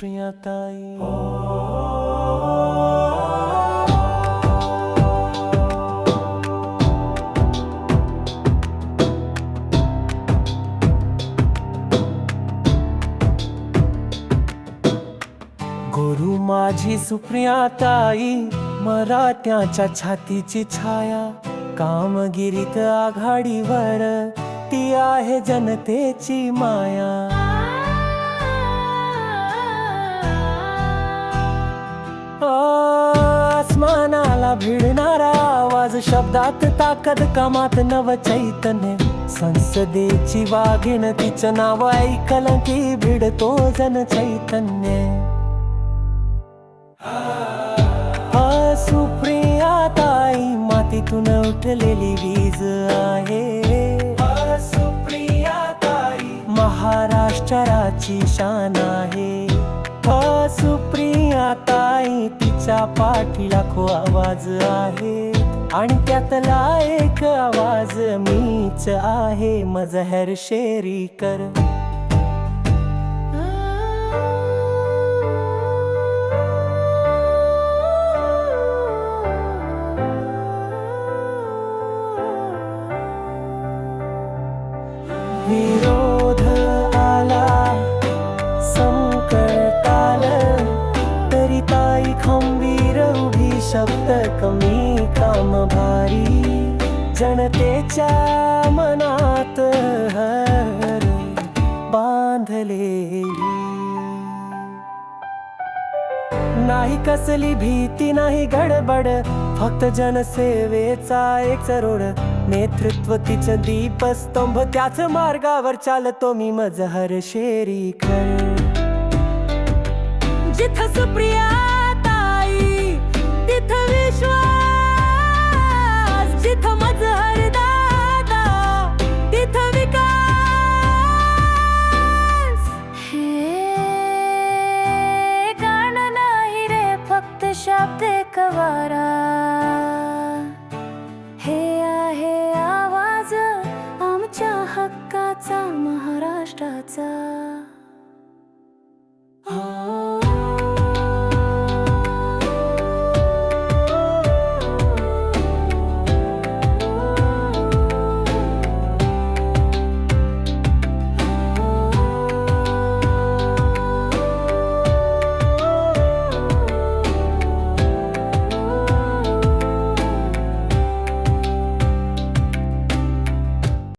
सुप्रियाताई। गुरु माझी सुप्रियाताई, मराठ्याच्या छातीची छाया, कामगिरीत आघाडीवर, ती आहे जनतेची माया। आसमानाला भिडणारा आवाज, शब्दात ताकद, कामात नव चैतन्य, संसदेची वाघीण, तिचं नाव ऐकलं की भिडतो जन चैतन्य। सुप्रियाताई मातीतून उठलेली वीज आहे, सुप्रियाताई महाराष्ट्राची शान आहे। सुप्रियाताई तिच्या पाठी लाखो आवाज आहे, आणि त्यातला एक आवाज मीच आहे, मजहर शेरीकर। विरोध आला, संकट आलं, तरी ताई खंबीर उभी, शब्द कमी काम भारी, जनतेच्या मनात हर बांधलेली। नाही कसली भीती, नाही गडबड, फक्त जनसेवेचा एक चरोड, नेतृत्व तिचं दीपस्तंभ, त्याच मार्गावर चालतो मी, मजहर शेरीकर। जिथं सुप्रिया